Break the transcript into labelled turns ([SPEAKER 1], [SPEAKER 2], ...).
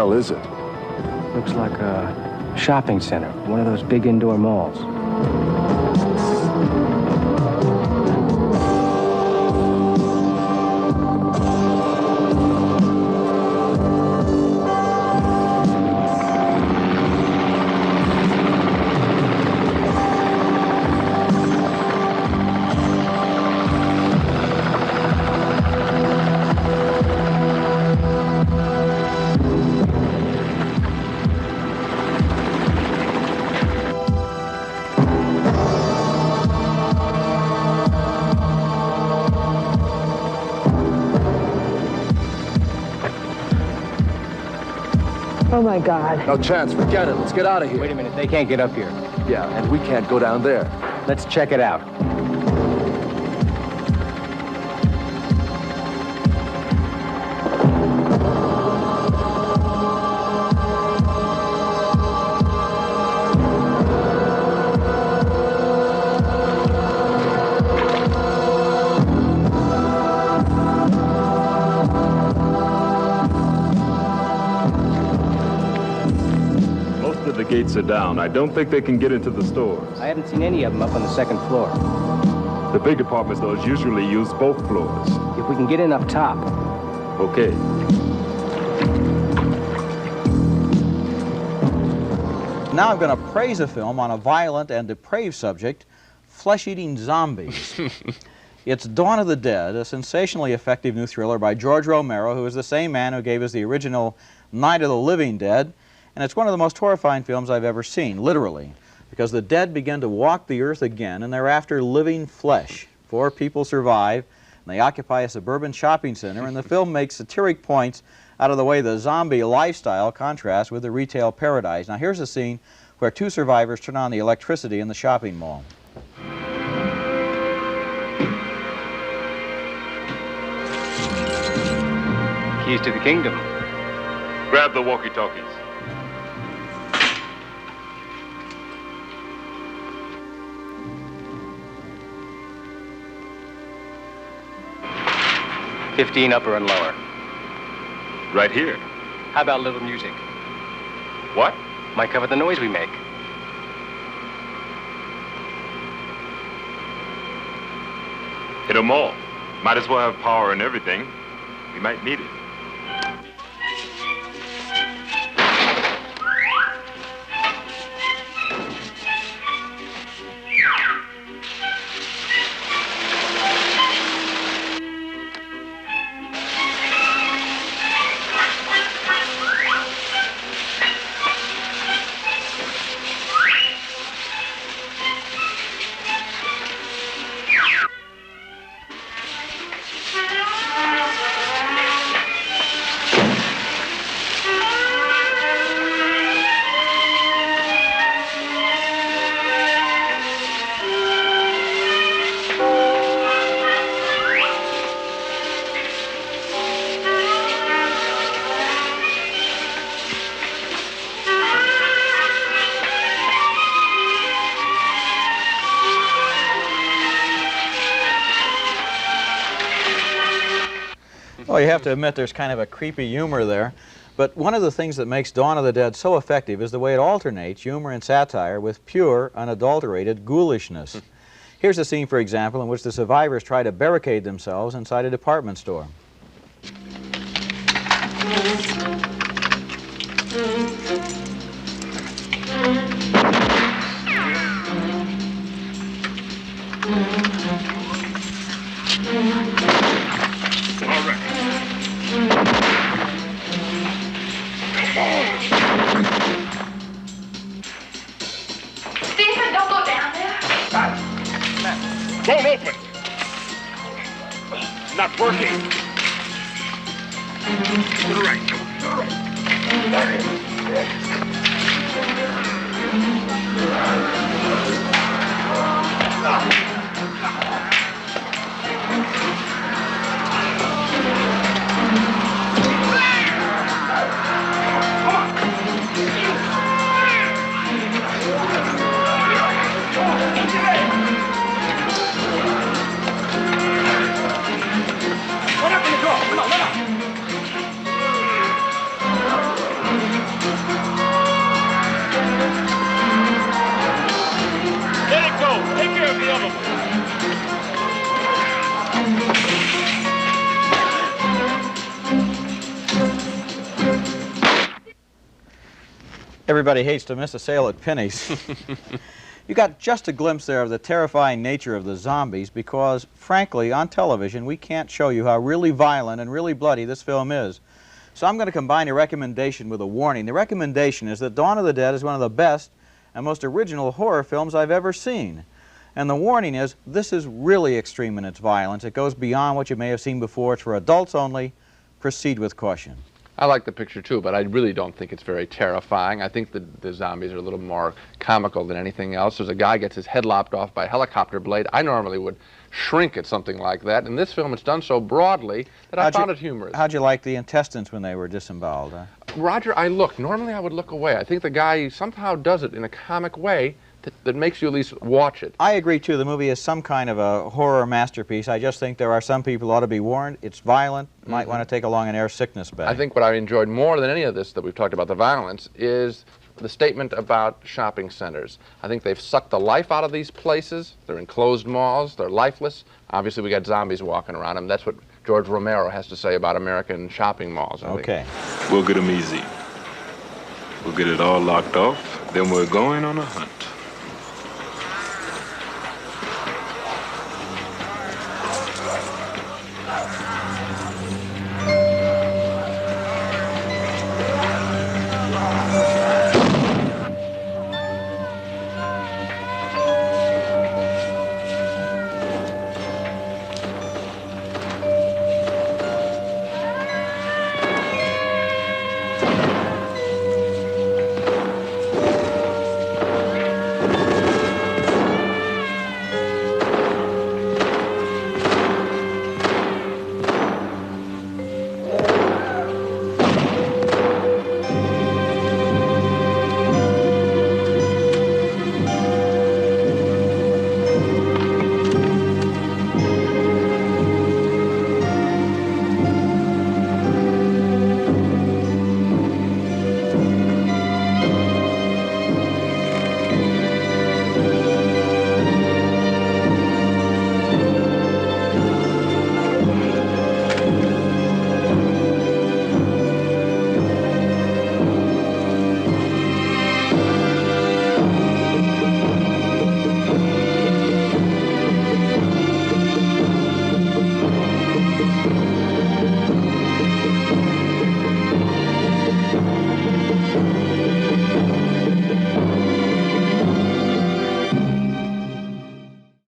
[SPEAKER 1] hell is it?
[SPEAKER 2] Looks like a shopping center, one of those big indoor malls.
[SPEAKER 3] Oh, my God.
[SPEAKER 1] No chance. Forget it. Let's get out of here.
[SPEAKER 2] Wait a minute, they can't get up here.
[SPEAKER 1] Yeah, and we can't go down there.
[SPEAKER 2] Let's check it out.
[SPEAKER 4] The gates are down. I don't think they can get into the stores.
[SPEAKER 2] I haven't seen any of them up on the second floor.
[SPEAKER 4] The big department stores usually use both floors.
[SPEAKER 2] If we can get in up top.
[SPEAKER 4] Okay.
[SPEAKER 5] Now I'm going to praise a film on a violent and depraved subject, flesh-eating zombies. It's Dawn of the Dead, a sensationally effective new thriller by George Romero, who is the same man who gave us the original Night of the Living Dead. And it's one of the most horrifying films I've ever seen, literally, because the dead begin to walk the earth again, and they're after living flesh. 4 people survive, and they occupy a suburban shopping center, and the film makes satiric points out of the way the zombie lifestyle contrasts with the retail paradise. Now here's a scene where 2 survivors turn on the electricity in the shopping mall.
[SPEAKER 2] Keys to the kingdom.
[SPEAKER 4] Grab the walkie-talkies.
[SPEAKER 2] $15 upper and lower.
[SPEAKER 4] Right here.
[SPEAKER 2] How about a little music?
[SPEAKER 4] What?
[SPEAKER 2] Might cover the noise we make.
[SPEAKER 4] Hit 'em all. Might as well have power and everything. We might need it.
[SPEAKER 5] Well, you have to admit there's kind of a creepy humor there. But one of the things that makes Dawn of the Dead so effective is the way it alternates humor and satire with pure, unadulterated ghoulishness. Here's a scene, for example, in which the survivors try to barricade themselves inside a department store.
[SPEAKER 6] Stephen, don't go down there.
[SPEAKER 4] Won't open. Not working. To the right.
[SPEAKER 5] Everybody hates to miss a sale at Penny's. You got just a glimpse there of the terrifying nature of the zombies because, frankly, on television, we can't show you how really violent and really bloody this film is. So I'm going to combine a recommendation with a warning. The recommendation is that Dawn of the Dead is one of the best and most original horror films I've ever seen. And the warning is, this is really extreme in its violence. It goes beyond what you may have seen before. It's for adults only. Proceed with caution.
[SPEAKER 7] I like the picture too, but I really don't think it's very terrifying. I think the zombies are a little more comical than anything else. There's a guy gets his head lopped off by a helicopter blade. I normally would shrink at something like that. In this film, it's done so broadly that I found it humorous.
[SPEAKER 5] How'd you like the intestines when they were disemboweled? Huh?
[SPEAKER 7] Roger, I looked. Normally I would look away. I think the guy somehow does it in a comic way that makes you at least watch it.
[SPEAKER 5] I agree, too. The movie is some kind of a horror masterpiece. I just think there are some people who ought to be warned. It's violent. Might want to take along an air sickness bag.
[SPEAKER 7] I think what I enjoyed more than any of this that we've talked about, the violence, is the statement about shopping centers. I think they've sucked the life out of these places. They're enclosed malls. They're lifeless. Obviously, we got zombies walking around them. That's what George Romero has to say about American shopping malls, I think.
[SPEAKER 5] Okay.
[SPEAKER 4] We'll get them easy. We'll get it all locked off, then we're going on a hunt.